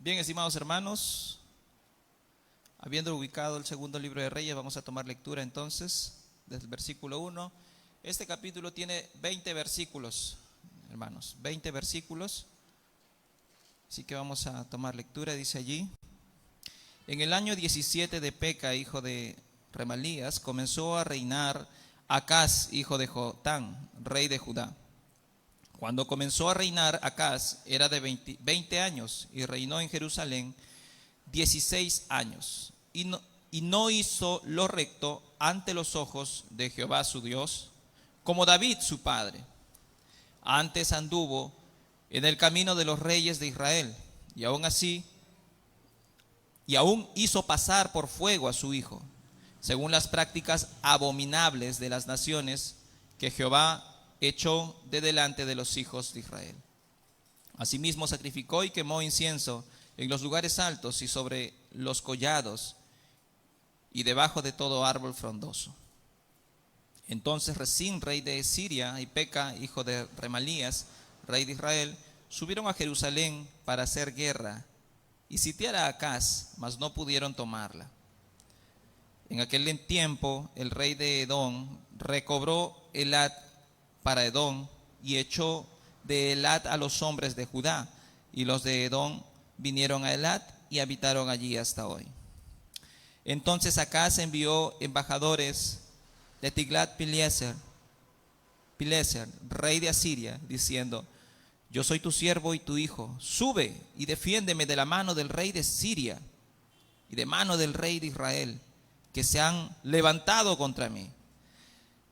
Bien, estimados hermanos, habiendo ubicado el segundo libro de Reyes, vamos a tomar lectura entonces desde el versículo 1. Este capítulo tiene 20 versículos, hermanos, 20 versículos. Así que vamos a tomar lectura, dice allí: En el año 17 de Peca, hijo de Remalías, comenzó a reinar Acaz, hijo de Jotán, rey de Judá. Cuando comenzó a reinar Acaz era de 20 años y reinó en Jerusalén 16 años. Y no hizo lo recto ante los ojos de Jehová su Dios, como David su padre. Antes anduvo en el camino de los reyes de Israel, y aún hizo pasar por fuego a su hijo, según las prácticas abominables de las naciones que Jehová echó de delante de los hijos de Israel. Asimismo sacrificó y quemó incienso en los lugares altos y sobre los collados y debajo de todo árbol frondoso. Entonces Resín, rey de Siria, y Peca, hijo de Remalías, rey de Israel, subieron a Jerusalén para hacer guerra y sitiar a Acaz, mas no pudieron tomarla. En aquel tiempo el rey de Edom recobró Elat para Edom y echó de Elat a los hombres de Judá, y los de Edom vinieron a Elat y habitaron allí hasta hoy. Entonces Acaz envió embajadores de Tiglat-Pileser, rey de Asiria, diciendo: Yo soy tu siervo y tu hijo, sube y defiéndeme de la mano del rey de Siria y de mano del rey de Israel, que se han levantado contra mí.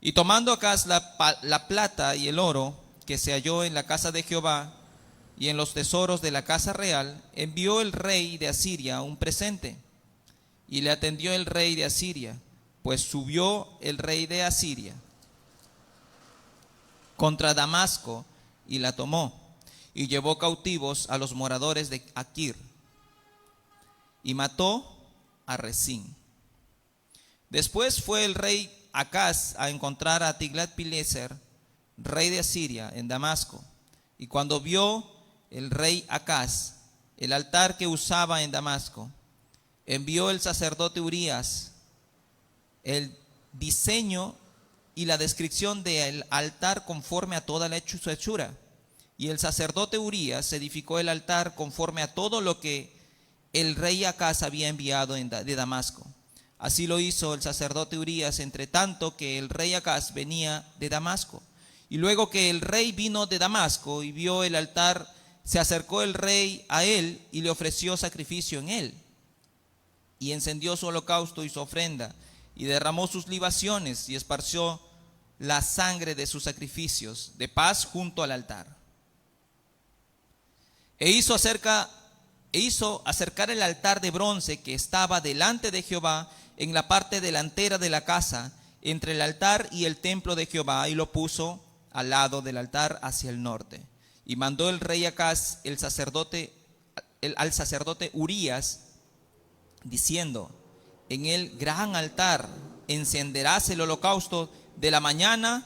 Y tomando Acaz la plata y el oro que se halló en la casa de Jehová y en los tesoros de la casa real, envió el rey de Asiria un presente. Y le atendió el rey de Asiria, pues subió el rey de Asiria contra Damasco y la tomó, y llevó cautivos a los moradores de Aquir, y mató a Resín. Después fue el rey Acaz a encontrar a Tiglat-Pileser, rey de Asiria, en Damasco. Y cuando vio el rey Acaz el altar que usaba en Damasco, envió el sacerdote Urías el diseño y la descripción del altar conforme a toda la su hechura. Y el sacerdote Urías edificó el altar conforme a todo lo que el rey Acaz había enviado de Damasco. Así lo hizo el sacerdote Urías, entre tanto que el rey Acaz venía de Damasco. Y luego que el rey vino de Damasco y vio el altar, se acercó el rey a él y le ofreció sacrificio en él. Y encendió su holocausto y su ofrenda, y derramó sus libaciones, y esparció la sangre de sus sacrificios de paz junto al altar. E hizo acercar el altar de bronce que estaba delante de Jehová en la parte delantera de la casa, entre el altar y el templo de Jehová, y lo puso al lado del altar hacia el norte. Y mandó el rey Acaz al sacerdote Urías, diciendo: En el gran altar encenderás el holocausto de la mañana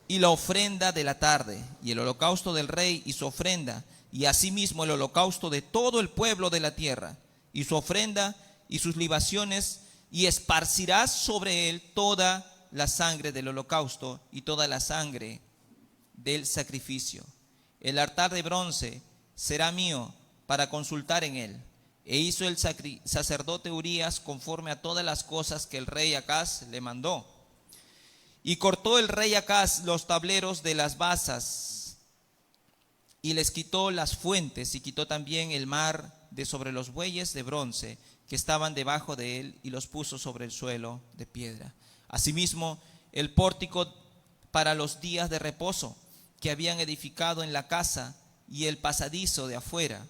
y la ofrenda de la tarde, y el holocausto del rey y su ofrenda, y asimismo el holocausto de todo el pueblo de la tierra, y su ofrenda y sus libaciones, y esparcirás sobre él toda la sangre del holocausto y toda la sangre del sacrificio. El altar de bronce será mío para consultar en él. E hizo el sacerdote Urías conforme a todas las cosas que el rey Acaz le mandó. Y cortó el rey Acaz los tableros de las basas, y les quitó las fuentes, y quitó también el mar de sobre los bueyes de bronce que estaban debajo de él, y los puso sobre el suelo de piedra. Asimismo, el pórtico para los días de reposo que habían edificado en la casa, y el pasadizo de afuera,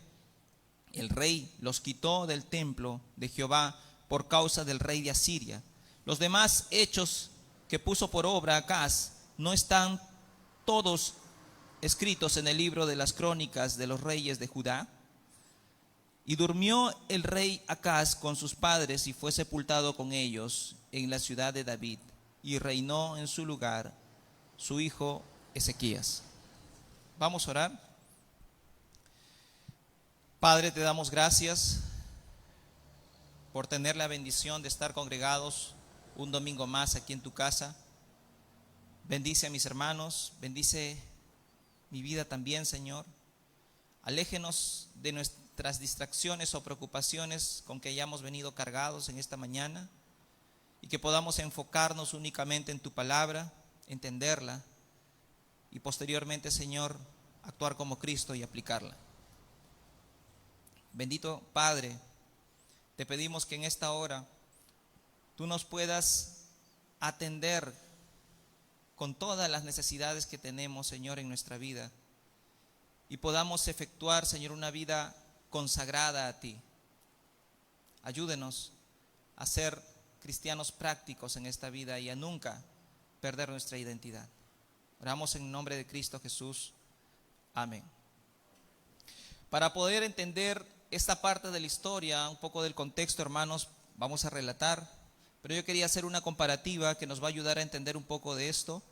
el rey los quitó del templo de Jehová por causa del rey de Asiria. Los demás hechos que puso por obra Acaz, ¿no están todos escritos en el libro de las crónicas de los reyes de Judá? Y durmió el rey Acaz con sus padres y fue sepultado con ellos en la ciudad de David, y reinó en su lugar su hijo Ezequías. Vamos a orar. Padre, te damos gracias por tener la bendición de estar congregados un domingo más aquí en tu casa. Bendice a mis hermanos, bendice mi vida también, Señor. Aléjenos de nuestras distracciones o preocupaciones con que hayamos venido cargados en esta mañana y que podamos enfocarnos únicamente en tu palabra, entenderla y posteriormente, Señor, actuar como Cristo y aplicarla. Bendito Padre, te pedimos que en esta hora tú nos puedas atender con todas las necesidades que tenemos, Señor, en nuestra vida y podamos efectuar, Señor, una vida consagrada a ti. Ayúdenos a ser cristianos prácticos en esta vida y a nunca perder nuestra identidad. Oramos en nombre de Cristo Jesús. Amén. Para poder entender esta parte de la historia, un poco del contexto, hermanos, vamos a relatar, pero yo quería hacer una comparativa que nos va a ayudar a entender un poco de esto.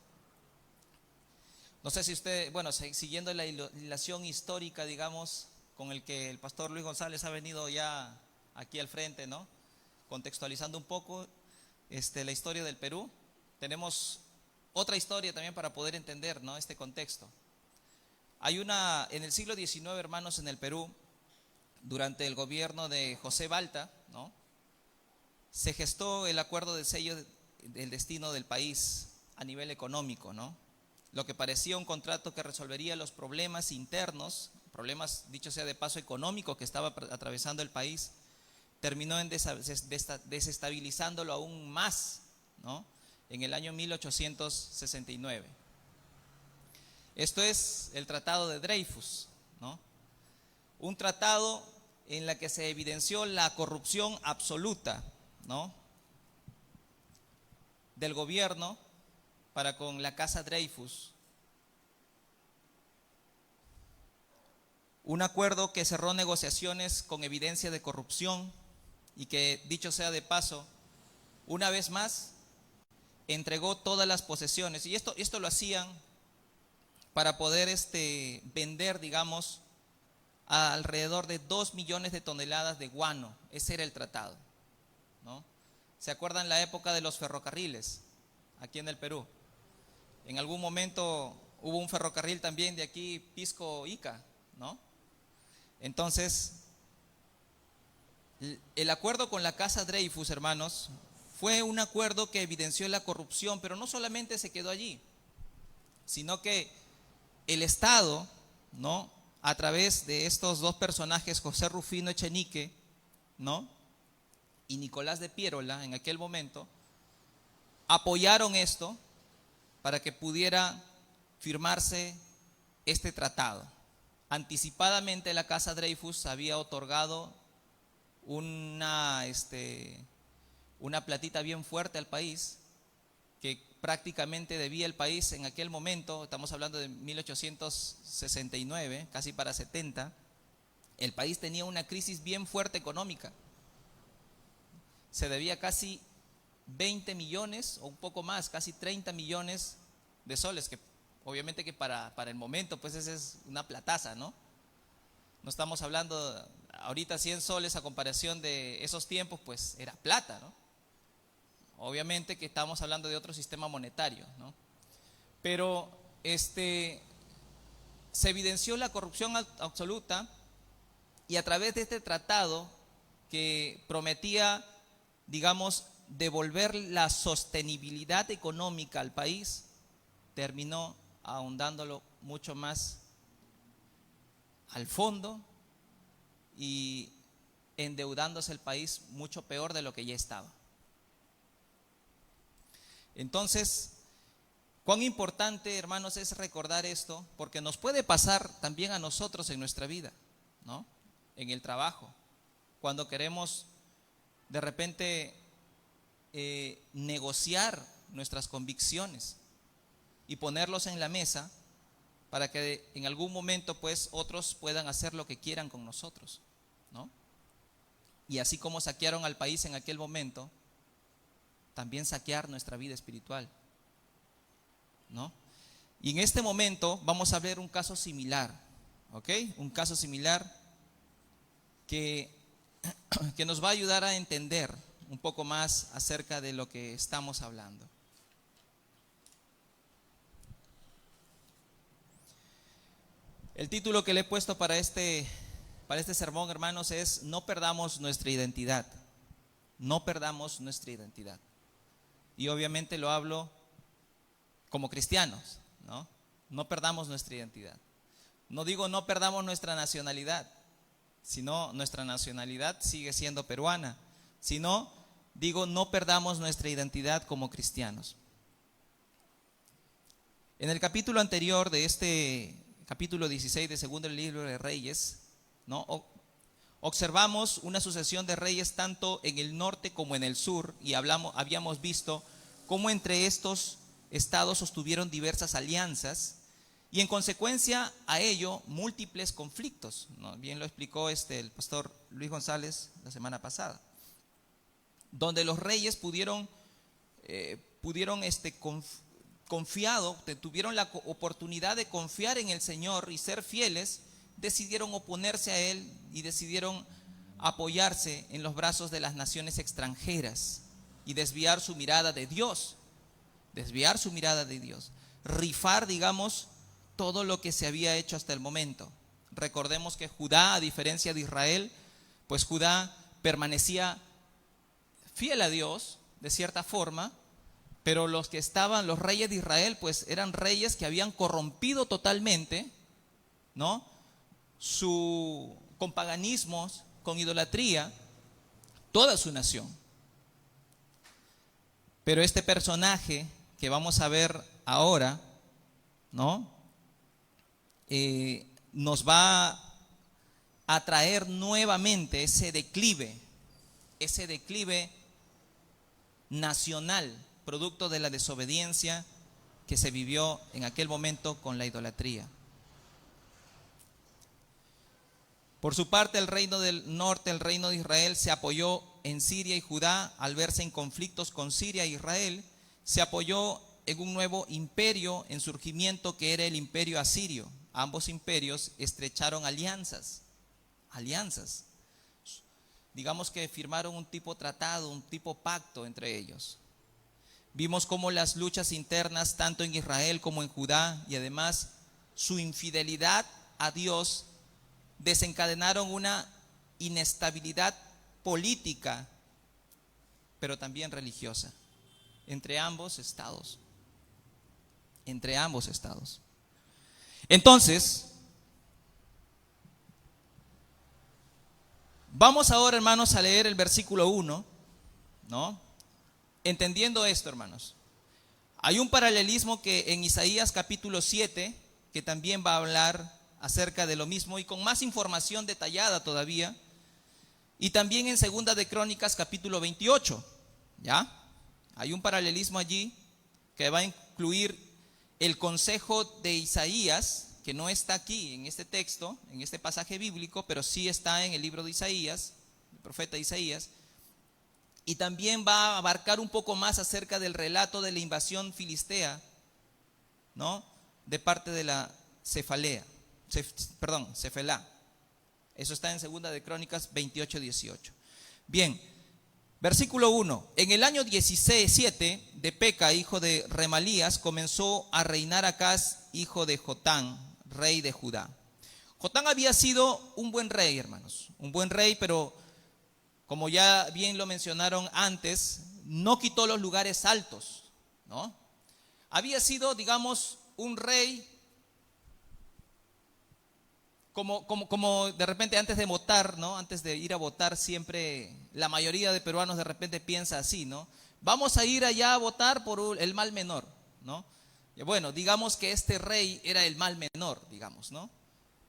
No sé si usted, bueno, siguiendo la hilación histórica, digamos, con el que el pastor Luis González ha venido ya aquí al frente, ¿no? Contextualizando un poco la historia del Perú. Tenemos otra historia también para poder entender, ¿no?, este contexto. En el siglo XIX, hermanos, en el Perú, durante el gobierno de José Balta, ¿no?, se gestó el acuerdo del sello del destino del país a nivel económico, ¿no? Lo que parecía un contrato que resolvería los problemas internos, problemas, dicho sea de paso, económicos que estaba atravesando el país, terminó en desestabilizándolo aún más, ¿no?, en el año 1869. Esto es el Tratado de Dreyfus, ¿no? Un tratado en la que se evidenció la corrupción absoluta, ¿no?, del gobierno para con la Casa Dreyfus. Un acuerdo que cerró negociaciones con evidencia de corrupción y que, dicho sea de paso, una vez más entregó todas las posesiones. Y esto lo hacían para poder vender, digamos, a alrededor de 2 millones de toneladas de guano. Ese era el tratado, ¿no? ¿Se acuerdan la época de los ferrocarriles aquí en el Perú? En algún momento hubo un ferrocarril también de aquí, Pisco-Ica, ¿no? Entonces, el acuerdo con la Casa Dreyfus, hermanos, fue un acuerdo que evidenció la corrupción, pero no solamente se quedó allí, sino que el Estado, ¿no?, a través de estos dos personajes, José Rufino Echenique, ¿no?, y Nicolás de Piérola, en aquel momento, apoyaron esto para que pudiera firmarse este tratado. Anticipadamente la Casa Dreyfus había otorgado una platita bien fuerte al país, que prácticamente debía el país en aquel momento, estamos hablando de 1869, casi para 70, el país tenía una crisis bien fuerte económica. Se debía casi 20 millones o un poco más, casi 30 millones de soles, que obviamente que para el momento pues esa es una plataza, ¿no? No estamos hablando ahorita 100 soles a comparación de esos tiempos, pues era plata, ¿no? Obviamente que estamos hablando de otro sistema monetario, ¿no? Pero se evidenció la corrupción absoluta, y a través de este tratado que prometía, digamos, devolver la sostenibilidad económica al país, terminó ahondándolo mucho más al fondo y endeudándose el país mucho peor de lo que ya estaba. Entonces, cuán importante, hermanos, es recordar esto, porque nos puede pasar también a nosotros en nuestra vida, ¿no?, en el trabajo, cuando queremos de repente negociar nuestras convicciones y ponerlos en la mesa para que en algún momento pues otros puedan hacer lo que quieran con nosotros, ¿no? Y así como saquearon al país en aquel momento, también saquear nuestra vida espiritual, ¿no? Y en este momento vamos a ver un caso similar, ¿ok? Un caso similar que, que nos va a ayudar a entender un poco más acerca de lo que estamos hablando. El título que le he puesto para este sermón, hermanos, es No perdamos nuestra identidad. No perdamos nuestra identidad. Y obviamente lo hablo como cristianos, ¿no? No perdamos nuestra identidad. No digo no perdamos nuestra nacionalidad, sino nuestra nacionalidad sigue siendo peruana. Sino digo no perdamos nuestra identidad como cristianos. En el capítulo anterior de este capítulo 16 de segundo libro de Reyes, ¿no? Observamos una sucesión de reyes tanto en el norte como en el sur, y habíamos visto cómo entre estos estados sostuvieron diversas alianzas y en consecuencia a ello múltiples conflictos, ¿no? Bien lo explicó el pastor Luis González la semana pasada, donde los reyes tuvieron la oportunidad de confiar en el Señor y ser fieles, decidieron oponerse a Él y decidieron apoyarse en los brazos de las naciones extranjeras y desviar su mirada de Dios, rifar, digamos, todo lo que se había hecho hasta el momento. Recordemos que Judá, a diferencia de Israel, pues Judá permanecía fiel a Dios de cierta forma, pero los reyes de Israel, pues eran reyes que habían corrompido totalmente, ¿no? Con paganismos, con idolatría, toda su nación. Pero este personaje que vamos a ver ahora, ¿no? Nos va a traer nuevamente ese declive nacional, producto de la desobediencia que se vivió en aquel momento con la idolatría. Por su parte, el reino del norte, el reino de Israel, se apoyó en Siria y Judá. Al verse en conflictos con Siria e Israel, se apoyó en un nuevo imperio en surgimiento que era el imperio asirio. Ambos imperios estrecharon alianzas. Digamos que firmaron un tipo tratado, un tipo pacto entre ellos. Vimos cómo las luchas internas, tanto en Israel como en Judá, y además su infidelidad a Dios, desencadenaron una inestabilidad política, pero también religiosa, entre ambos estados. Entonces, vamos ahora, hermanos, a leer el versículo 1, ¿no? Entendiendo esto, hermanos, hay un paralelismo que en Isaías capítulo 7, que también va a hablar acerca de lo mismo y con más información detallada todavía, y también en segunda de Crónicas capítulo 28, ¿ya? Hay un paralelismo allí que va a incluir el consejo de Isaías, que no está aquí en este texto, en este pasaje bíblico, pero sí está en el libro de Isaías, el profeta Isaías, y también va a abarcar un poco más acerca del relato de la invasión filistea, ¿no? De parte de la Cefelá. Eso está en segunda de Crónicas 28-18. Bien, versículo 1. En el año 17 de Peca, hijo de Remalías, comenzó a reinar Acaz, hijo de Jotán, rey de Judá. Jotán había sido un buen rey, hermanos, un buen rey, pero como ya bien lo mencionaron antes, no quitó los lugares altos, ¿no? Había sido, digamos, un rey como de repente antes de votar, ¿no? Antes de ir a votar, siempre la mayoría de peruanos de repente piensa así, ¿no? Vamos a ir allá a votar por el mal menor, ¿no? Y bueno, digamos que este rey era el mal menor, digamos, ¿no?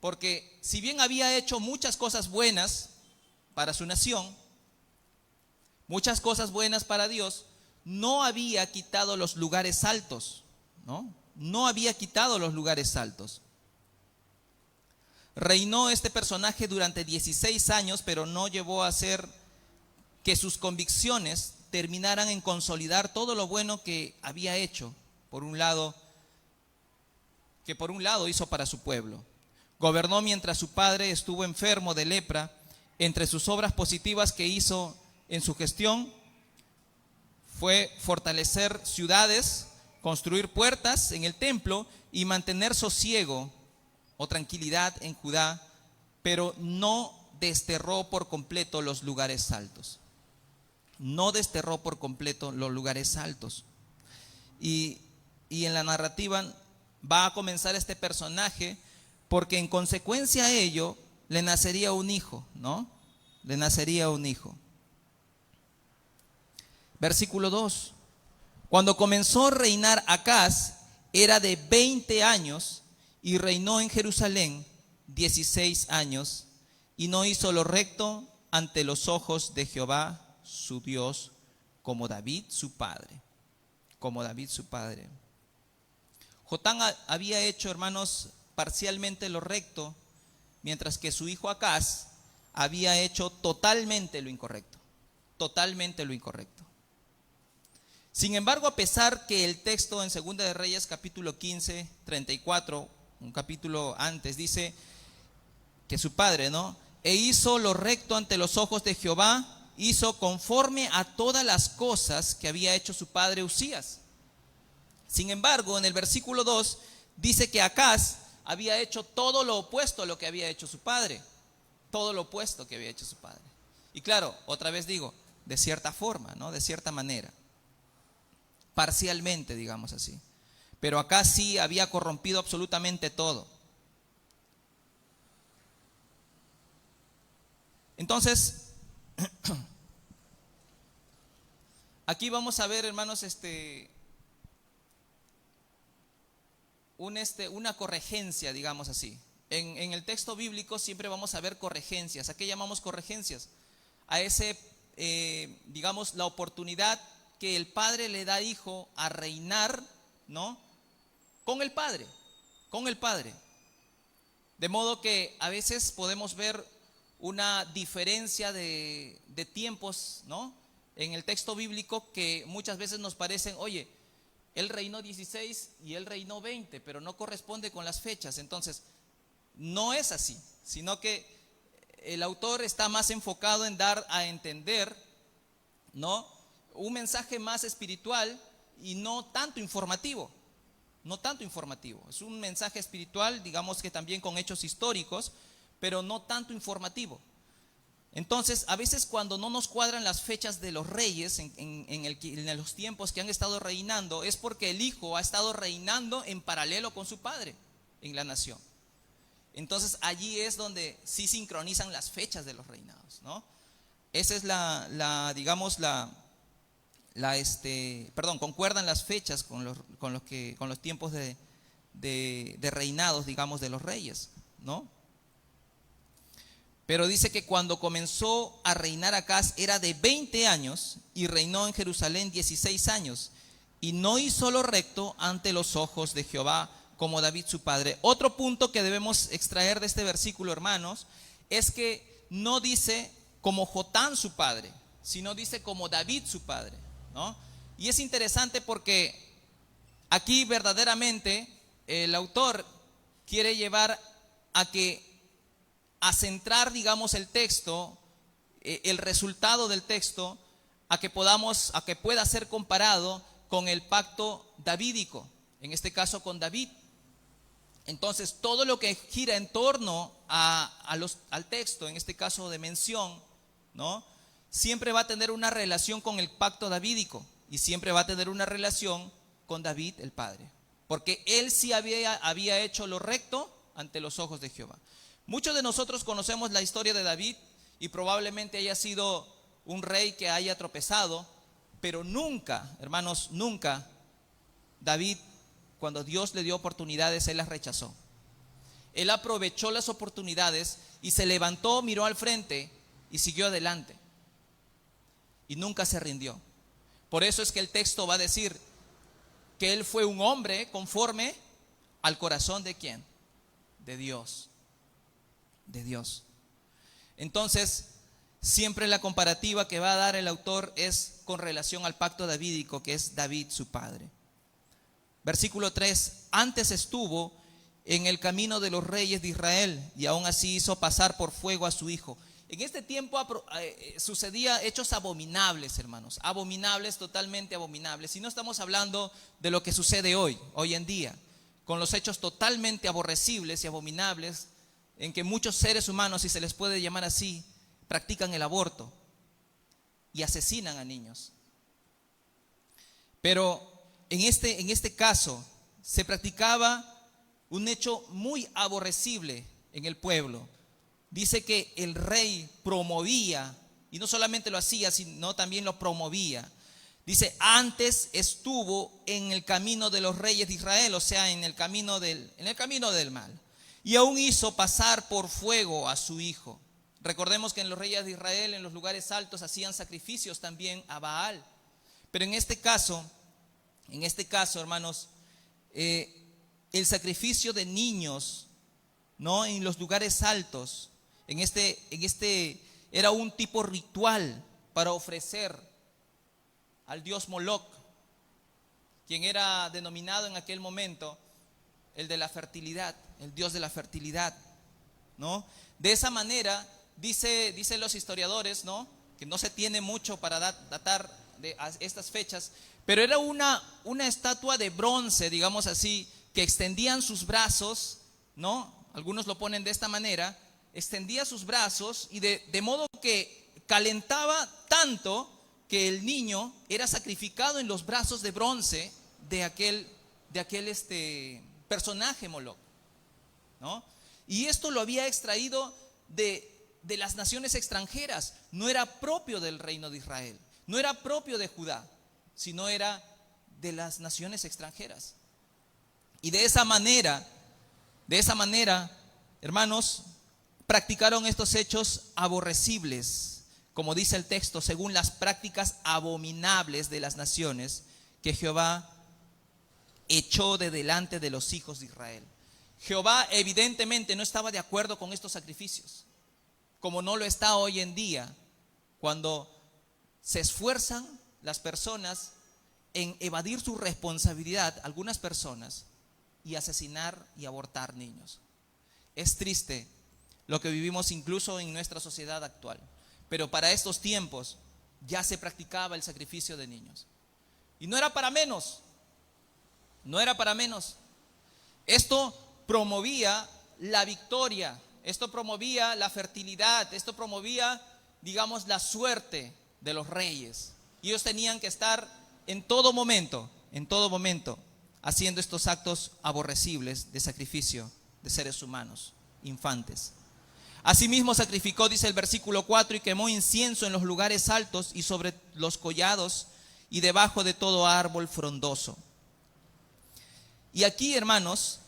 Porque si bien había hecho muchas cosas buenas para su nación, muchas cosas buenas para Dios, no había quitado los lugares altos, ¿no? No había quitado los lugares altos. Reinó este personaje durante 16 años, pero no llevó a hacer que sus convicciones terminaran en consolidar todo lo bueno que había hecho, por un lado hizo para su pueblo. Gobernó mientras su padre estuvo enfermo de lepra entre sus obras positivas que hizo en su gestión fue fortalecer ciudades, construir puertas en el templo y mantener sosiego o tranquilidad en Judá, pero no desterró por completo los lugares altos. No desterró por completo los lugares altos. Y en la narrativa va a comenzar este personaje porque en consecuencia a ello le nacería un hijo, ¿no? Le nacería un hijo. Versículo 2. Cuando comenzó a reinar Acaz, era de 20 años y reinó en Jerusalén 16 años y no hizo lo recto ante los ojos de Jehová su Dios, como David su padre. Como David su padre. Jotam había hecho, hermanos, parcialmente lo recto, mientras que su hijo Acaz había hecho totalmente lo incorrecto. Totalmente lo incorrecto. Sin embargo, a pesar que el texto en Segunda de Reyes, capítulo 15, 34, un capítulo antes, dice que su padre, ¿no? E hizo lo recto ante los ojos de Jehová, hizo conforme a todas las cosas que había hecho su padre Usías. Sin embargo, en el versículo 2 dice que Acaz había hecho todo lo opuesto a lo que había hecho su padre. Todo lo opuesto que había hecho su padre. Y claro, otra vez digo, de cierta forma, ¿no? De cierta manera. Parcialmente, digamos así. Pero acá sí había corrompido absolutamente todo. Entonces, aquí vamos a ver, hermanos, una corregencia, digamos así. En el texto bíblico siempre vamos a ver corregencias. ¿A qué llamamos corregencias? A digamos, la oportunidad que el padre le da al hijo a reinar, ¿no? Con el padre. De modo que a veces podemos ver una diferencia de tiempos, ¿no? En el texto bíblico que muchas veces nos parecen, oye, él reinó 16 y él reinó 20, pero no corresponde con las fechas. Entonces, no es así, sino que el autor está más enfocado en dar a entender, ¿no? Un mensaje más espiritual y no tanto informativo. No tanto informativo. Es un mensaje espiritual, digamos que también con hechos históricos, pero no tanto informativo. Entonces, a veces cuando no nos cuadran las fechas de los reyes en los tiempos que han estado reinando, es porque el hijo ha estado reinando en paralelo con su padre en la nación. Entonces, allí es donde sí sincronizan las fechas de los reinados, ¿no? Esa es concuerdan las fechas con los tiempos de reinados, digamos, de los reyes, ¿no? Pero dice que cuando comenzó a reinar Acaz era de 20 años y reinó en Jerusalén 16 años y no hizo lo recto ante los ojos de Jehová como David su padre. Otro punto que debemos extraer de este versículo, hermanos, es que no dice como Jotam su padre, sino dice como David su padre, ¿no? Y es interesante porque aquí verdaderamente el autor quiere llevar a centrar, digamos, el texto, el resultado del texto, a que pueda ser comparado con el pacto davídico, en este caso con David. Entonces, todo lo que gira en torno al texto, en este caso de mención, ¿no? Siempre va a tener una relación con el pacto davídico y siempre va a tener una relación con David el padre, porque él sí había hecho lo recto ante los ojos de Jehová. Muchos de nosotros conocemos la historia de David y probablemente haya sido un rey que haya tropezado, pero nunca, hermanos, nunca David, cuando Dios le dio oportunidades, él las rechazó. Él aprovechó las oportunidades y se levantó, miró al frente y siguió adelante. Y nunca se rindió. Por eso es que el texto va a decir que él fue un hombre conforme al corazón de ¿quién? De Dios. De Dios. Entonces, siempre la comparativa que va a dar el autor es con relación al pacto davídico, que es David su padre. Versículo 3: antes estuvo en el camino de los reyes de Israel y aún así hizo pasar por fuego a su hijo. En este tiempo sucedía hechos abominables, hermanos, abominables, totalmente abominables. Y no estamos hablando de lo que sucede hoy en día, con los hechos totalmente aborrecibles y abominables en que muchos seres humanos, si se les puede llamar así, practican el aborto y asesinan a niños. Pero en este caso se practicaba un hecho muy aborrecible en el pueblo. Dice que el rey promovía, y no solamente lo hacía, sino también lo promovía. Dice, antes estuvo en el camino de los reyes de Israel, o sea, en el camino del mal. Y aún hizo pasar por fuego a su hijo. Recordemos que en los reyes de Israel, en los lugares altos, hacían sacrificios también a Baal. Pero en este caso, hermanos, el sacrificio de niños, ¿no?, en los lugares altos, era un tipo ritual para ofrecer al dios Moloch, quien era denominado en aquel momento el de la fertilidad, el dios de la fertilidad, ¿no? De esa manera, dicen los historiadores, ¿no?, que no se tiene mucho para datar de estas fechas, pero era una estatua de bronce, digamos así, que extendían sus brazos, ¿no? Algunos lo ponen de esta manera, extendía sus brazos y de modo que calentaba tanto que el niño era sacrificado en los brazos de bronce de aquel personaje Moloch, ¿no? Y esto lo había extraído de las naciones extranjeras, no era propio del reino de Israel, no era propio de Judá, sino era de las naciones extranjeras. Y de esa manera, hermanos, practicaron estos hechos aborrecibles, como dice el texto, según las prácticas abominables de las naciones que Jehová echó de delante de los hijos de Israel. Jehová evidentemente no estaba de acuerdo con estos sacrificios, como no lo está hoy en día, cuando se esfuerzan las personas en evadir su responsabilidad, algunas personas, y asesinar y abortar niños. Es triste lo que vivimos incluso en nuestra sociedad actual, pero para estos tiempos ya se practicaba el sacrificio de niños. Y no era para menos, Esto promovía la victoria, esto promovía la fertilidad, esto promovía, digamos, la suerte de los reyes. Y ellos tenían que estar en todo momento, haciendo estos actos aborrecibles de sacrificio de seres humanos, infantes. Asimismo sacrificó, dice el versículo 4, y quemó incienso en los lugares altos y sobre los collados y debajo de todo árbol frondoso. Y aquí, hermanos,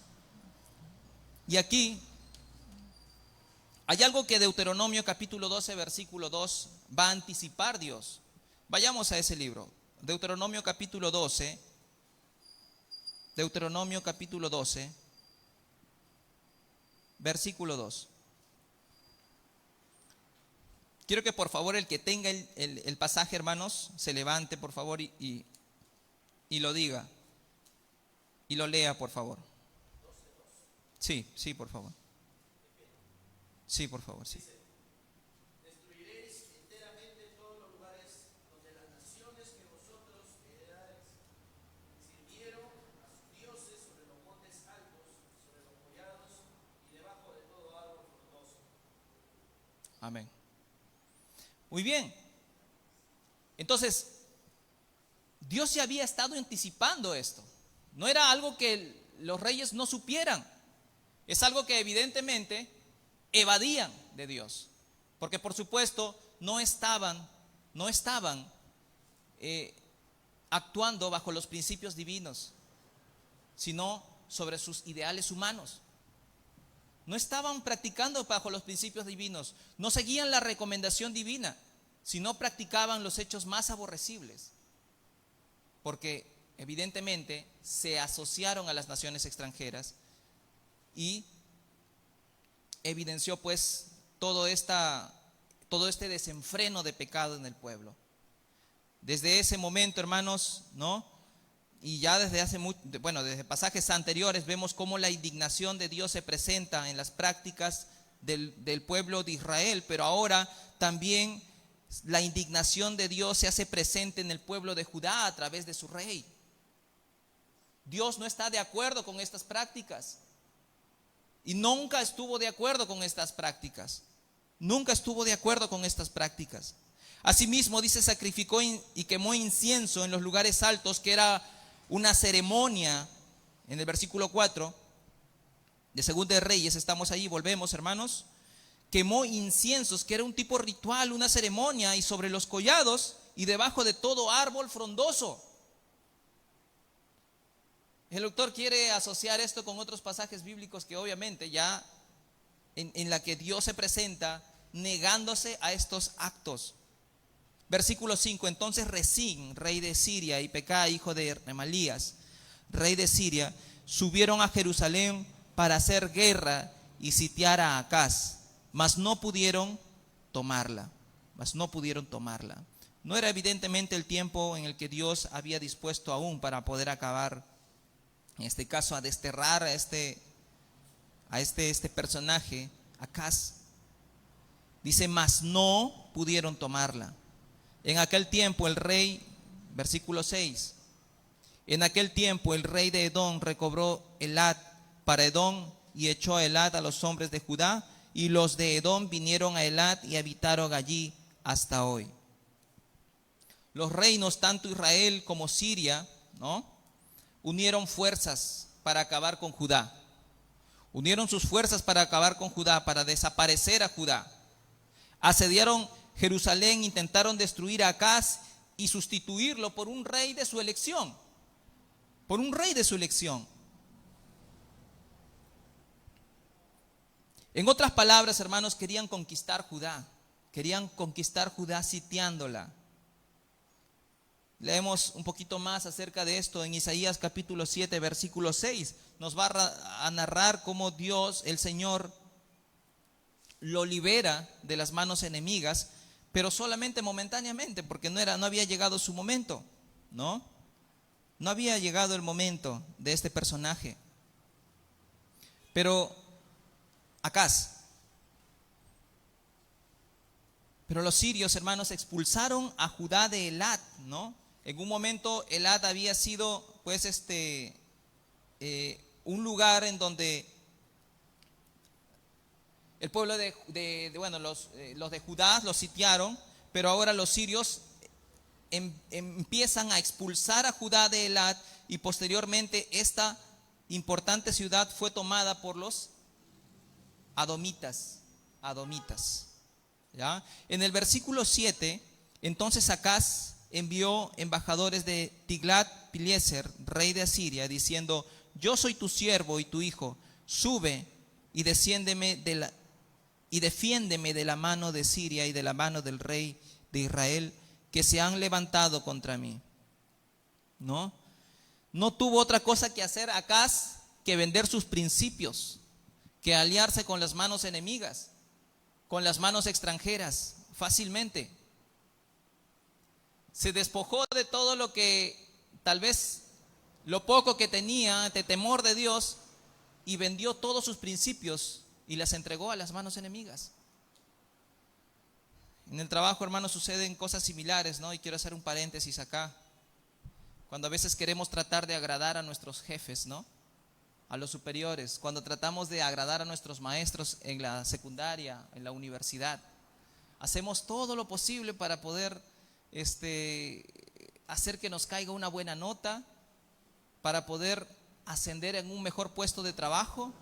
hay algo que Deuteronomio capítulo 12, versículo 2 va a anticipar Dios. Vayamos a ese libro, Deuteronomio capítulo 12, versículo 2. Quiero que por favor el que tenga el pasaje, hermanos, se levante por favor y lo diga. Y lo lea, por favor. Sí, por favor. Sí, por favor, sí. Destruiréis enteramente todos los lugares donde las naciones que vosotros heredareis sirvieron a sus dioses sobre los montes altos, sobre los collados y debajo de todo árbol frondoso. Amén. Muy bien. Entonces, Dios ya había estado anticipando esto. No era algo que los reyes no supieran. Es algo que evidentemente evadían de Dios. Porque por supuesto no estaban actuando bajo los principios divinos, sino sobre sus ideales humanos. No estaban practicando bajo los principios divinos, no seguían la recomendación divina, sino practicaban los hechos más aborrecibles. Porque evidentemente se asociaron a las naciones extranjeras y evidenció pues todo este desenfreno de pecado en el pueblo. Desde ese momento, hermanos, ¿no? Y ya desde pasajes anteriores vemos cómo la indignación de Dios se presenta en las prácticas del pueblo de Israel, pero ahora también la indignación de Dios se hace presente en el pueblo de Judá a través de su rey. Dios no está de acuerdo con estas prácticas y nunca estuvo de acuerdo con estas prácticas. Nunca estuvo de acuerdo con estas prácticas. Asimismo, dice, sacrificó y quemó incienso en los lugares altos, que era una ceremonia. En el versículo 4 de Segunda de Reyes, estamos ahí, volvemos, hermanos. Quemó inciensos, que era un tipo ritual, una ceremonia, y sobre los collados y debajo de todo árbol frondoso. El autor quiere asociar esto con otros pasajes bíblicos que obviamente ya en la que Dios se presenta negándose a estos actos. Versículo 5, entonces Resín, rey de Siria, y Pecá, hijo de Remalías, rey de Siria, subieron a Jerusalén para hacer guerra y sitiar a Acaz, mas no pudieron tomarla. No era evidentemente el tiempo en el que Dios había dispuesto aún para poder acabar, en este caso, a desterrar a este personaje, Acaz. Dice, mas no pudieron tomarla. En aquel tiempo el rey, versículo 6, en aquel tiempo el rey de Edom recobró Elat para Edom y echó a Elat a los hombres de Judá, y los de Edom vinieron a Elat y habitaron allí hasta hoy. Los reinos, tanto Israel como Siria, ¿no?, unieron fuerzas para acabar con Judá. Unieron sus fuerzas para acabar con Judá, para desaparecer a Judá. Asediaron Jerusalén, intentaron destruir a Acaz y sustituirlo por un rey de su elección. En otras palabras, hermanos, querían conquistar Judá sitiándola. Leemos un poquito más acerca de esto en Isaías capítulo 7, versículo 6. Nos va a narrar cómo Dios, el Señor, lo libera de las manos enemigas, pero solamente momentáneamente, porque no había llegado su momento, ¿no? No había llegado el momento de este personaje. Pero los sirios, hermanos, expulsaron a Judá de Elat, ¿no? En un momento Elat había sido, pues, un lugar en donde el pueblo los de Judá los sitiaron, pero ahora los sirios empiezan a expulsar a Judá de Elat, y posteriormente esta importante ciudad fue tomada por los adomitas, ¿ya? En el versículo 7, entonces Acaz envió embajadores de Tiglat-Pileser, rey de Asiria, diciendo, yo soy tu siervo y tu hijo, sube y defiéndeme de la mano de Siria y de la mano del rey de Israel, que se han levantado contra mí. No tuvo otra cosa que hacer Acaz que vender sus principios, que aliarse con las manos enemigas, con las manos extranjeras, fácilmente. Se despojó de todo lo que, tal vez, lo poco que tenía de temor de Dios, y vendió todos sus principios y las entregó a las manos enemigas. En el trabajo, hermanos, suceden cosas similares, ¿no? Y quiero hacer un paréntesis acá. Cuando a veces queremos tratar de agradar a nuestros jefes, ¿no?, a los superiores, cuando tratamos de agradar a nuestros maestros en la secundaria, en la universidad, hacemos todo lo posible para poder hacer que nos caiga una buena nota, para poder ascender en un mejor puesto de trabajo,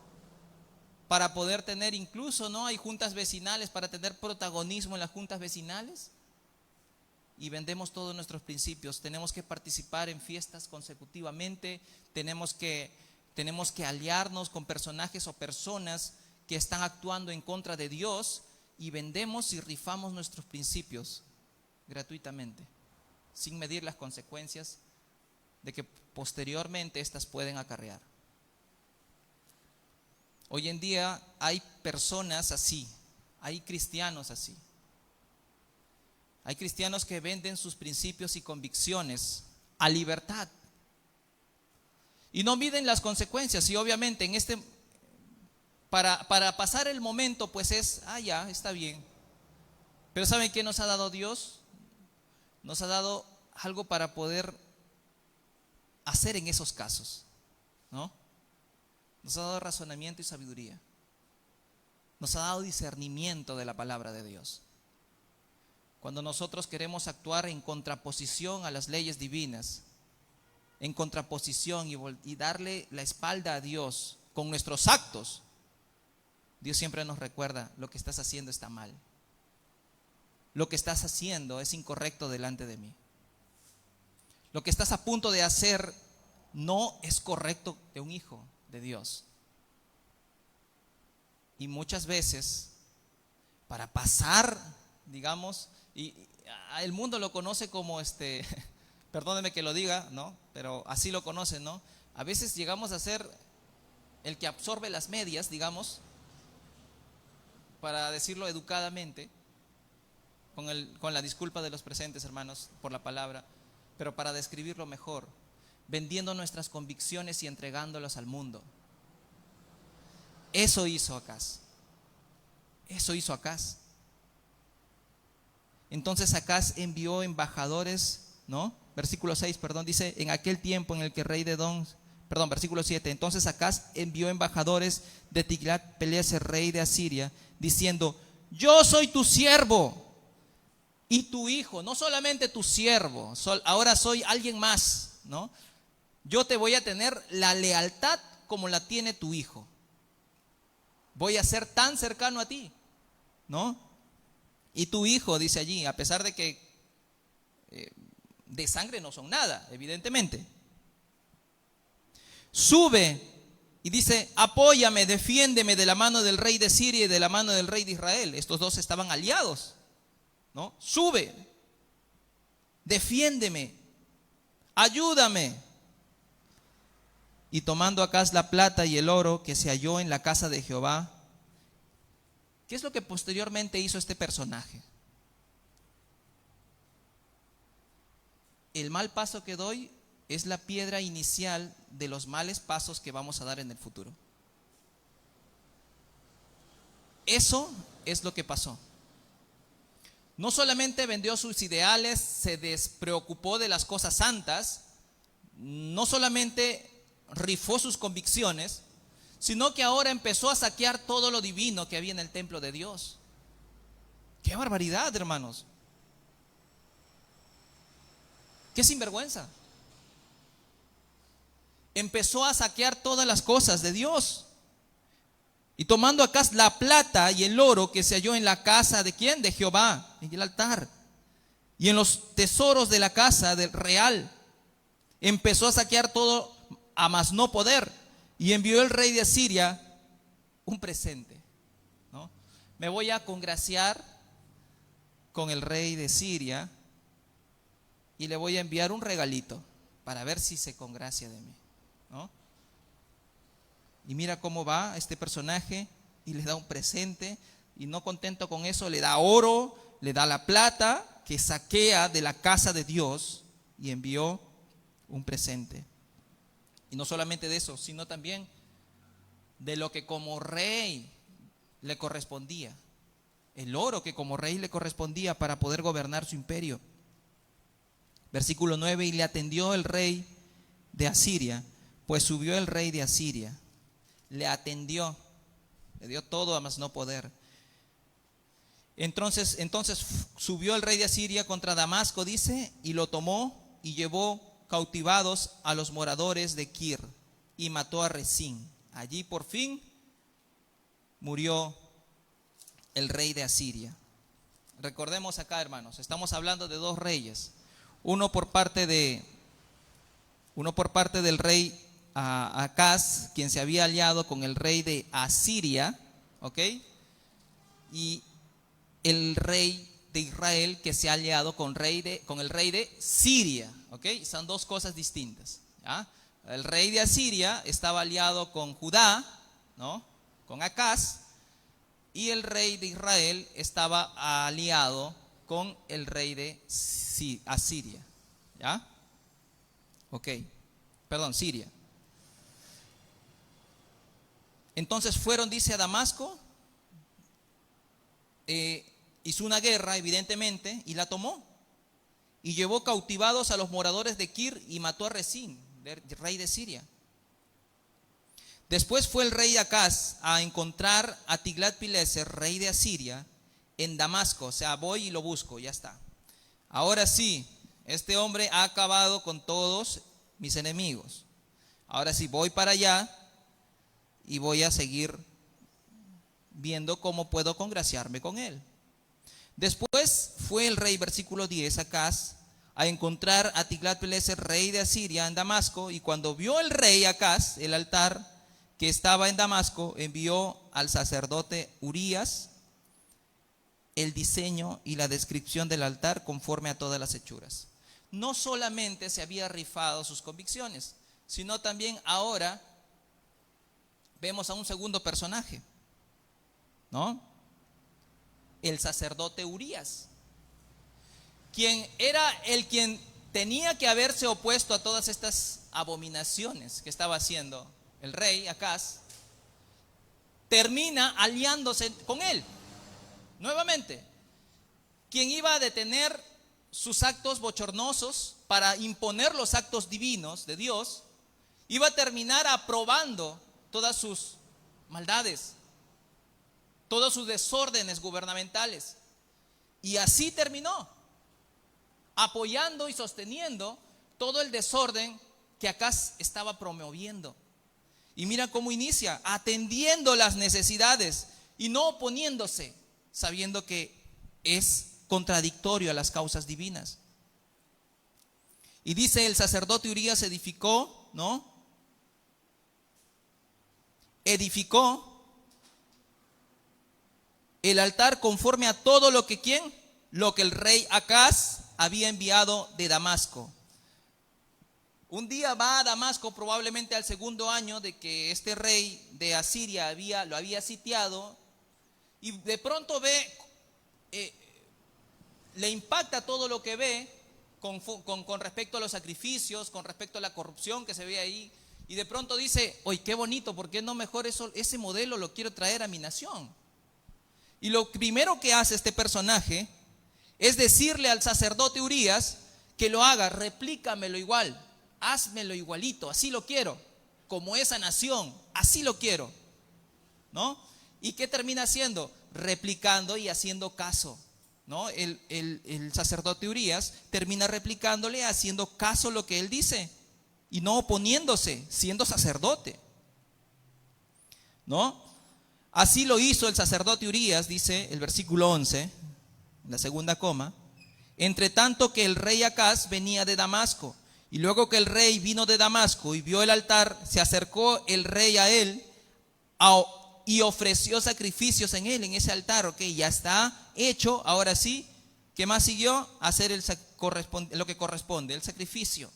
para poder tener incluso, ¿no?, hay juntas vecinales, para tener protagonismo en las juntas vecinales, y vendemos todos nuestros principios. Tenemos que participar en fiestas consecutivamente, tenemos que aliarnos con personajes o personas que están actuando en contra de Dios, y vendemos y rifamos nuestros principios gratuitamente, sin medir las consecuencias de que posteriormente estas pueden acarrear. Hoy en día hay personas así, hay cristianos así. Hay cristianos que venden sus principios y convicciones a libertad y no miden las consecuencias. Y obviamente para pasar el momento, pues es, ya, está bien. Pero ¿saben qué nos ha dado Dios? Nos ha dado algo para poder hacer en esos casos, ¿no? Nos ha dado razonamiento y sabiduría. Nos ha dado discernimiento de la palabra de Dios. Cuando nosotros queremos actuar en contraposición a las leyes divinas, en contraposición y darle la espalda a Dios con nuestros actos, Dios siempre nos recuerda: lo que estás haciendo está mal. Lo que estás haciendo es incorrecto delante de mí. Lo que estás a punto de hacer no es correcto de un hijo de Dios. Y muchas veces, para pasar, digamos, y el mundo lo conoce como perdóneme que lo diga, ¿no? Pero así lo conocen, ¿no? A veces llegamos a ser el que absorbe las medias, digamos, para decirlo educadamente, con la disculpa de los presentes, hermanos, por la palabra, pero para describirlo mejor, vendiendo nuestras convicciones y entregándolas al mundo. Eso hizo Acaz. Eso hizo Acaz. Entonces Acaz envió embajadores, ¿no? Versículo 6, perdón, dice: en aquel tiempo en el que el rey de Edom, perdón, versículo 7, entonces Acaz envió embajadores de Tiglat-Pileser, rey de Asiria, diciendo: yo soy tu siervo y tu hijo, no solamente tu siervo, ahora soy alguien más, ¿no? Yo te voy a tener la lealtad como la tiene tu hijo. Voy a ser tan cercano a ti, ¿no? Y tu hijo, dice allí, a pesar de que de sangre no son nada, evidentemente. Sube y dice: apóyame, defiéndeme de la mano del rey de Siria y de la mano del rey de Israel. Estos dos estaban aliados, ¿no? Sube, defiéndeme, ayúdame. Y tomando Acaz la plata y el oro que se halló en la casa de Jehová. ¿Qué es lo que posteriormente hizo este personaje? El mal paso que doy es la piedra inicial de los males pasos que vamos a dar en el futuro. Eso es lo que pasó. No solamente vendió sus ideales, se despreocupó de las cosas santas, no solamente rifó sus convicciones, sino que ahora empezó a saquear todo lo divino que había en el templo de Dios. ¡Qué barbaridad, hermanos! ¡Qué sinvergüenza! Empezó a saquear todas las cosas de Dios. Y tomando Acaz la plata y el oro que se halló en la casa de ¿quién? De Jehová, en el altar, y en los tesoros de la casa del real, empezó a saquear todo a más no poder, y envió el rey de Asiria un presente, ¿no? Me voy a congraciar con el rey de Siria y le voy a enviar un regalito para ver si se congracia de mí, ¿no? Y mira cómo va este personaje y le da un presente, y no contento con eso, le da oro, le da la plata que saquea de la casa de Dios, y envió un presente. Y no solamente de eso, sino también de lo que como rey le correspondía. El oro que como rey le correspondía para poder gobernar su imperio. Versículo 9: y le atendió el rey de Asiria, pues subió el rey de Asiria. Le atendió, le dio todo a más no poder. Entonces subió el rey de Asiria contra Damasco, dice, y lo tomó y llevó cautivados a los moradores de Kir, y mató a Resín. Allí por fin murió el rey de Asiria. Recordemos acá, hermanos, estamos hablando de dos reyes. Uno por parte del rey Acaz, quien se había aliado con el rey de Asiria, ¿ok? Y el rey de Israel, que se ha aliado con el rey de Siria, ¿ok? Son dos cosas distintas, ¿ya? El rey de Asiria estaba aliado con Judá, ¿no? Con Acaz, y el rey de Israel estaba aliado con el rey de Asiria, ¿ya? Ok, perdón, Siria. Entonces fueron, dice, a Damasco, hizo una guerra, evidentemente, y la tomó. Y llevó cautivados a los moradores de Kir y mató a Resín, rey de Siria. Después fue el rey Acaz a encontrar a Tiglat-Pileser, rey de Asiria, en Damasco. O sea, voy y lo busco, ya está. Ahora sí, este hombre ha acabado con todos mis enemigos. Ahora sí, voy para allá y voy a seguir viendo cómo puedo congraciarme con él. Después fue el rey, versículo 10, Acaz, a encontrar a Tiglat-Pileser, rey de Asiria, en Damasco. Y cuando vio el rey Acaz el altar que estaba en Damasco, envió al sacerdote Urías el diseño y la descripción del altar conforme a todas las hechuras. No solamente se había rifado sus convicciones, sino también ahora vemos a un segundo personaje, ¿no? El sacerdote Urías, quien era quien tenía que haberse opuesto a todas estas abominaciones que estaba haciendo el rey Acaz, termina aliándose con él nuevamente. Quien iba a detener sus actos bochornosos para imponer los actos divinos de Dios, iba a terminar aprobando todas sus maldades, todos sus desórdenes gubernamentales. Y así terminó, apoyando y sosteniendo todo el desorden que Acaz estaba promoviendo. Y mira cómo inicia, atendiendo las necesidades y no oponiéndose, sabiendo que es contradictorio a las causas divinas. Y dice, el sacerdote Urías edificó, ¿no? Edificó el altar conforme a todo lo que ¿quién? Lo que el rey Acaz había enviado de Damasco. Un día va a Damasco, probablemente al segundo año de que este rey de Asiria lo había sitiado, y de pronto ve, le impacta todo lo que ve con respecto a los sacrificios, con respecto a la corrupción que se ve ahí, y de pronto dice, oye, qué bonito, ¿por qué no mejor ese modelo lo quiero traer a mi nación? Y lo primero que hace este personaje es decirle al sacerdote Urías que lo haga, replícamelo igual, házmelo igualito, así lo quiero, como esa nación, así lo quiero, ¿no? ¿Y qué termina haciendo? Replicando y haciendo caso, ¿no? El sacerdote Urías termina replicándole, haciendo caso lo que él dice y no oponiéndose, siendo sacerdote, ¿no? Así lo hizo el sacerdote Urías, dice el versículo 11, la segunda coma, entre tanto que el rey Acaz venía de Damasco. Y luego que el rey vino de Damasco y vio el altar, se acercó el rey a él y ofreció sacrificios en él, en ese altar. Ok, ya está hecho, ahora sí. ¿Qué más siguió? Hacer lo que corresponde, el sacrificio.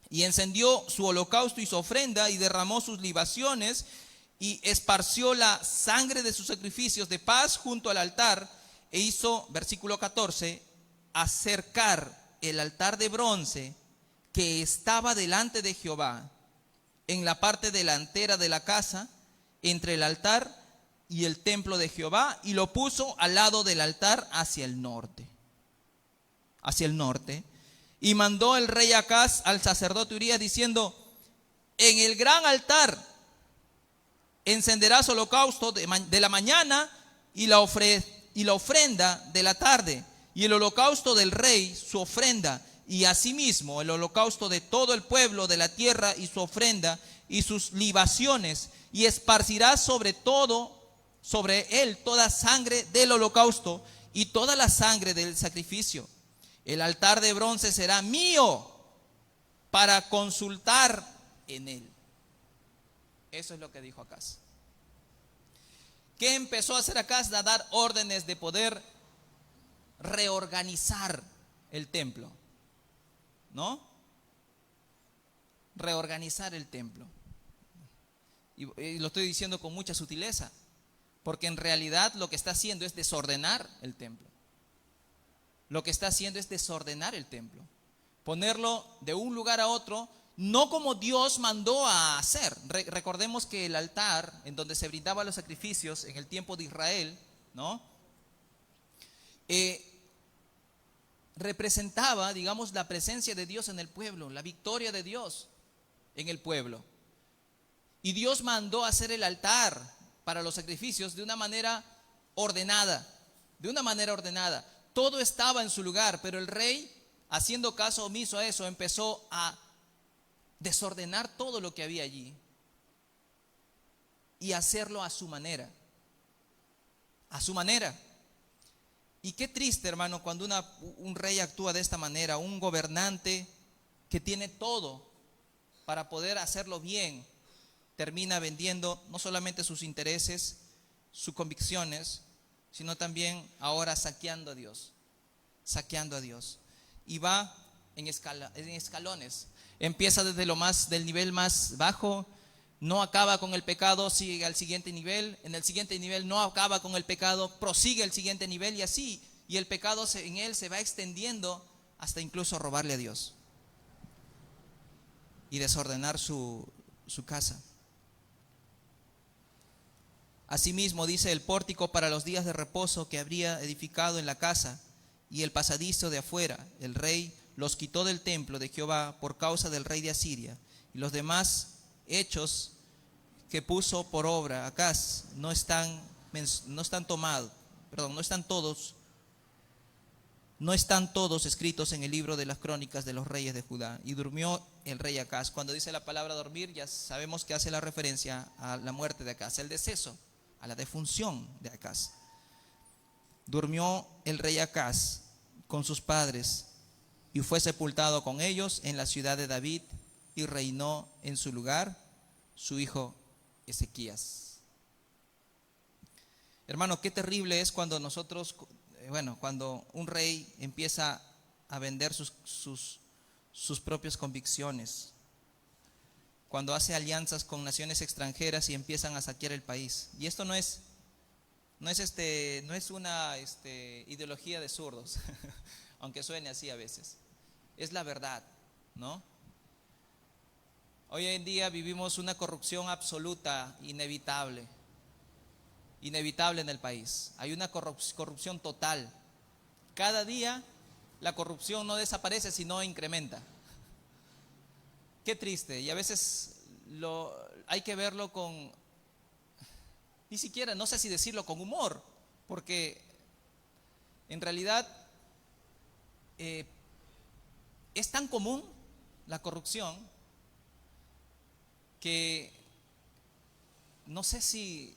Y encendió su holocausto y su ofrenda y derramó sus libaciones y esparció la sangre de sus sacrificios de paz junto al altar e hizo, versículo 14, acercar el altar de bronce que estaba delante de Jehová en la parte delantera de la casa, entre el altar y el templo de Jehová, y lo puso al lado del altar hacia el norte. Y mandó el rey Acaz al sacerdote Urías diciendo, en el gran altar encenderás holocausto de la mañana y la ofrenda de la tarde, y el holocausto del rey, su ofrenda, y asimismo el holocausto de todo el pueblo de la tierra y su ofrenda y sus libaciones, y esparcirás sobre él toda sangre del holocausto y toda la sangre del sacrificio. El altar de bronce será mío para consultar en él. Eso es lo que dijo Acaz. ¿Qué empezó a hacer Acaz? A dar órdenes de poder reorganizar el templo, ¿no? Reorganizar el templo. Y lo estoy diciendo con mucha sutileza, porque en realidad lo que está haciendo es desordenar el templo. Ponerlo de un lugar a otro no como Dios mandó a hacer. Recordemos que el altar en donde se brindaban los sacrificios en el tiempo de Israel, ¿no? Representaba, digamos, la presencia de Dios en el pueblo, la victoria de Dios en el pueblo. Y Dios mandó hacer el altar para los sacrificios de una manera ordenada, Todo estaba en su lugar, pero el rey, haciendo caso omiso a eso, empezó a desordenar todo lo que había allí y hacerlo a su manera. Y qué triste, hermano, cuando un rey actúa de esta manera, un gobernante que tiene todo para poder hacerlo bien, termina vendiendo no solamente sus intereses, sus convicciones, sino también ahora saqueando a Dios. Y va en escalones. Empieza del nivel más bajo, no acaba con el pecado, sigue al siguiente nivel, en el siguiente nivel no acaba con el pecado, prosigue el siguiente nivel y así, y el pecado en él se va extendiendo hasta incluso robarle a Dios y desordenar su casa. Asimismo, dice, el pórtico para los días de reposo que habría edificado en la casa y el pasadizo de afuera, el rey los quitó del templo de Jehová por causa del rey de Asiria, y los demás hechos que puso por obra Acaz no están todos escritos en el libro de las crónicas de los reyes de Judá. Y durmió el rey Acaz. Cuando dice la palabra dormir, ya sabemos que hace la referencia a la muerte de Acaz, el deceso, a la defunción de Acaz. Durmió el rey Acaz con sus padres y fue sepultado con ellos en la ciudad de David, y reinó en su lugar su hijo Ezequías. Hermano, qué terrible es cuando cuando un rey empieza a vender sus propias convicciones, cuando hace alianzas con naciones extranjeras y empiezan a saquear el país. Y esto no es una ideología de zurdos, aunque suene así a veces. Es la verdad, ¿no? Hoy en día vivimos una corrupción absoluta, inevitable en el país. Hay una corrupción total. Cada día la corrupción no desaparece, sino incrementa. Qué triste. Y a veces hay que verlo ni siquiera, no sé si decirlo con humor, porque en realidad es tan común la corrupción que no sé si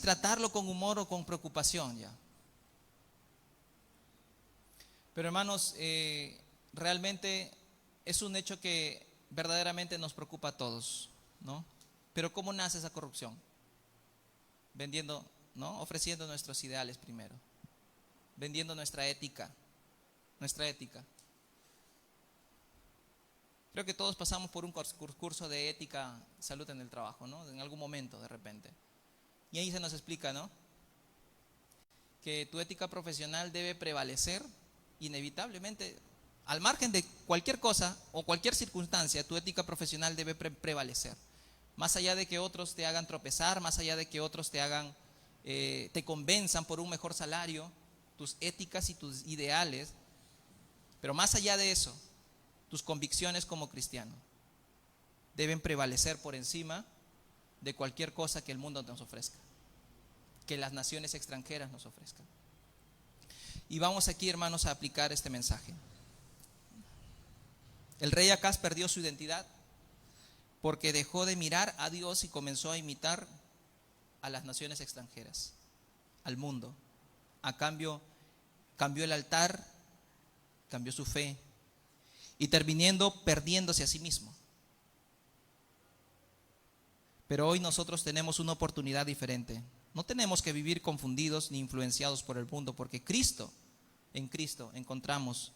tratarlo con humor o con preocupación ya. Pero hermanos, realmente es un hecho que verdaderamente nos preocupa a todos, ¿no? Pero ¿cómo nace esa corrupción? Vendiendo, ¿no? Ofreciendo nuestros ideales primero, vendiendo nuestra ética. Creo que todos pasamos por un curso de ética, salud en el trabajo, ¿no? En algún momento, de repente. Y ahí se nos explica, ¿no? Que tu ética profesional debe prevalecer inevitablemente, al margen de cualquier cosa o cualquier circunstancia. Tu ética profesional debe prevalecer. Más allá de que otros te hagan tropezar, más allá de que otros te convenzan por un mejor salario, tus éticas y tus ideales, pero más allá de eso, tus convicciones como cristiano deben prevalecer por encima de cualquier cosa que el mundo nos ofrezca, que las naciones extranjeras nos ofrezcan. Y vamos aquí, hermanos, a aplicar este mensaje. El rey Acaz perdió su identidad porque dejó de mirar a Dios y comenzó a imitar a las naciones extranjeras, al mundo. A cambio, cambió el altar, cambió su fe y terminando perdiéndose a sí mismo. Pero hoy nosotros tenemos una oportunidad diferente. No tenemos que vivir confundidos ni influenciados por el mundo, porque en Cristo encontramos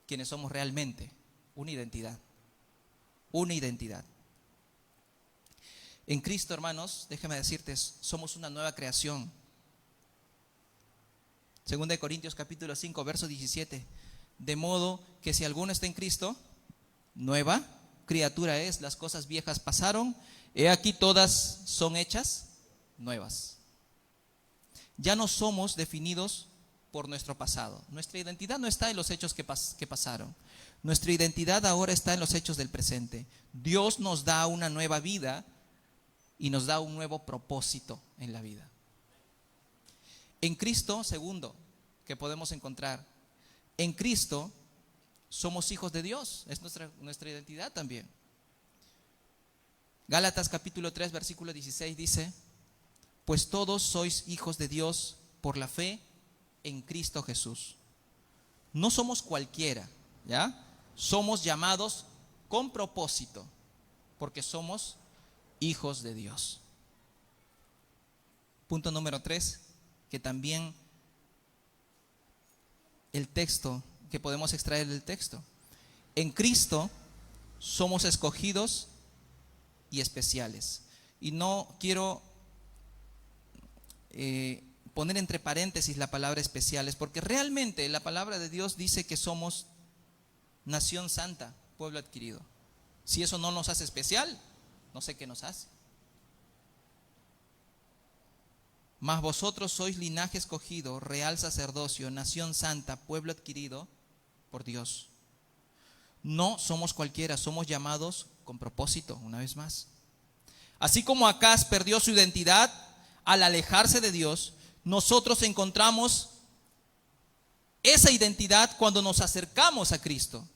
quienes somos realmente, una identidad. En Cristo, hermanos, déjame decirte, somos una nueva creación. 2 Corintios capítulo 5, verso 17. De modo que si alguno está en Cristo, nueva criatura es, las cosas viejas pasaron, he aquí todas son hechas nuevas. Ya no somos definidos por nuestro pasado. Nuestra identidad no está en los hechos que pasaron. Nuestra identidad ahora está en los hechos del presente. Dios nos da una nueva vida y nos da un nuevo propósito en la vida. En Cristo, segundo, que podemos encontrar, en Cristo somos hijos de Dios, es nuestra identidad también. Gálatas capítulo 3, versículo 16 dice: pues todos sois hijos de Dios por la fe en Cristo Jesús. No somos cualquiera, ¿ya? Somos llamados con propósito, porque somos hijos de Dios. Punto número 3, que también el texto, que podemos extraer del texto. En Cristo somos escogidos y especiales. Y no quiero poner entre paréntesis la palabra especiales, porque realmente la palabra de Dios dice que somos nación santa, pueblo adquirido. Si eso no nos hace especial, no sé qué nos hace. Mas vosotros sois linaje escogido, real sacerdocio, nación santa, pueblo adquirido por Dios. No somos cualquiera, somos llamados con propósito, una vez más. Así como Acaz perdió su identidad al alejarse de Dios, nosotros encontramos esa identidad cuando nos acercamos a Cristo.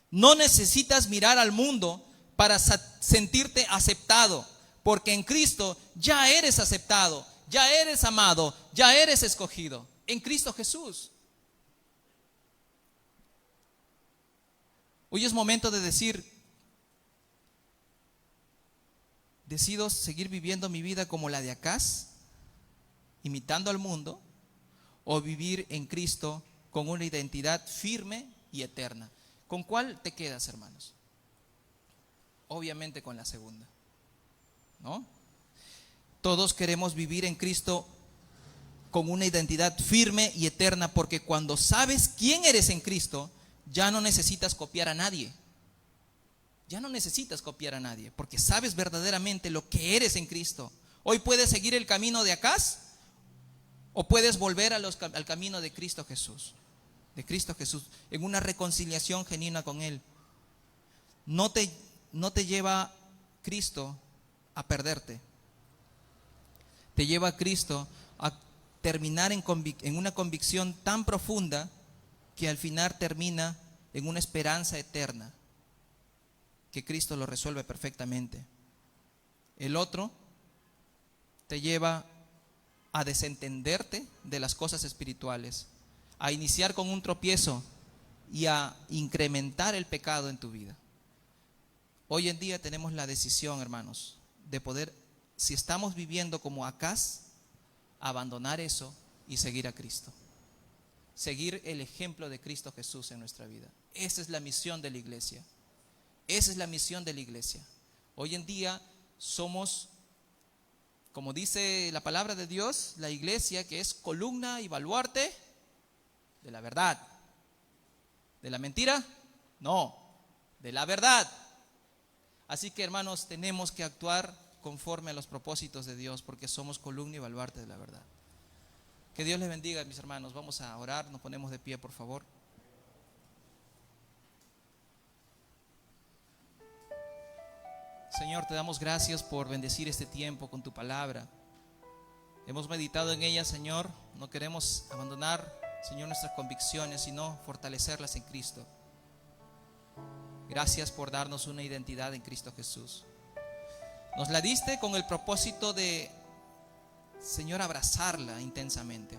No necesitas mirar al mundo para sentirte aceptado, porque en Cristo ya eres aceptado, ya eres amado, ya eres escogido, en Cristo Jesús. Hoy es momento de decir: decido seguir viviendo mi vida como la de Acaz, imitando al mundo, o vivir en Cristo con una identidad firme y eterna. ¿Con cuál te quedas, hermanos? Obviamente con la segunda, ¿no? Todos queremos vivir en Cristo con una identidad firme y eterna, porque cuando sabes quién eres en Cristo, ya no necesitas copiar a nadie. Ya no necesitas copiar a nadie, porque sabes verdaderamente lo que eres en Cristo. Hoy puedes seguir el camino de Acaz, o puedes volver al camino de Cristo Jesús. De Cristo Jesús, en una reconciliación genuina con Él. No te lleva Cristo a perderte. Te lleva a Cristo a terminar en una convicción tan profunda que al final termina en una esperanza eterna, que Cristo lo resuelve perfectamente. El otro te lleva a desentenderte de las cosas espirituales, a iniciar con un tropiezo y a incrementar el pecado en tu vida. Hoy en día tenemos la decisión, hermanos, de poder, si estamos viviendo como Acaz, abandonar eso y seguir a Cristo. Seguir el ejemplo de Cristo Jesús en nuestra vida. Esa es la misión de la iglesia. Esa es la misión de la iglesia. Hoy en día somos, como dice la palabra de Dios, la iglesia que es columna y baluarte de la verdad. ¿De la mentira? No, de la verdad. Así que, hermanos, tenemos que actuar conforme a los propósitos de Dios, porque somos columna y baluarte de la verdad. Que Dios les bendiga, mis hermanos. Vamos a orar, nos ponemos de pie, por favor. Señor, te damos gracias por bendecir este tiempo con tu palabra. Hemos meditado en ella, Señor. No queremos abandonar, Señor, nuestras convicciones, sino fortalecerlas en Cristo. Gracias por darnos una identidad en Cristo Jesús. Nos la diste con el propósito de, Señor, abrazarla intensamente,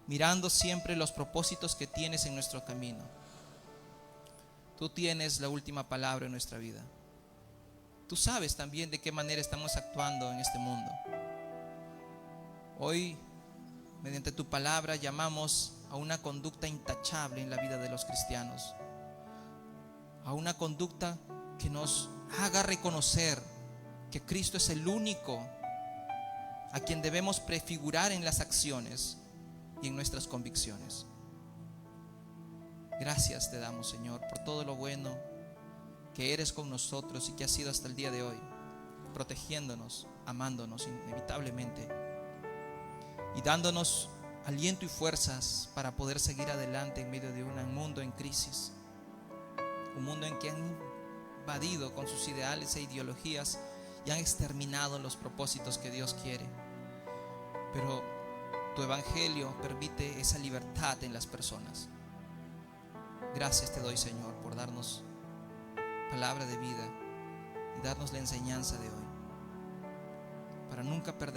mirando siempre los propósitos que tienes en nuestro camino. Tú tienes la última palabra en nuestra vida. Tú sabes también de qué manera estamos actuando en este mundo. Hoy, mediante tu palabra, llamamos a una conducta intachable en la vida de los cristianos, a una conducta que nos haga reconocer que Cristo es el único a quien debemos prefigurar en las acciones y en nuestras convicciones. Gracias te damos, Señor, por todo lo bueno que eres con nosotros y que has sido hasta el día de hoy, protegiéndonos, amándonos inevitablemente y dándonos aliento y fuerzas para poder seguir adelante en medio de un mundo en crisis, un mundo en que han invadido con sus ideales e ideologías y han exterminado los propósitos que Dios quiere. Pero tu evangelio permite esa libertad en las personas. Gracias te doy, Señor, por darnos palabra de vida y darnos la enseñanza de hoy, para nunca perder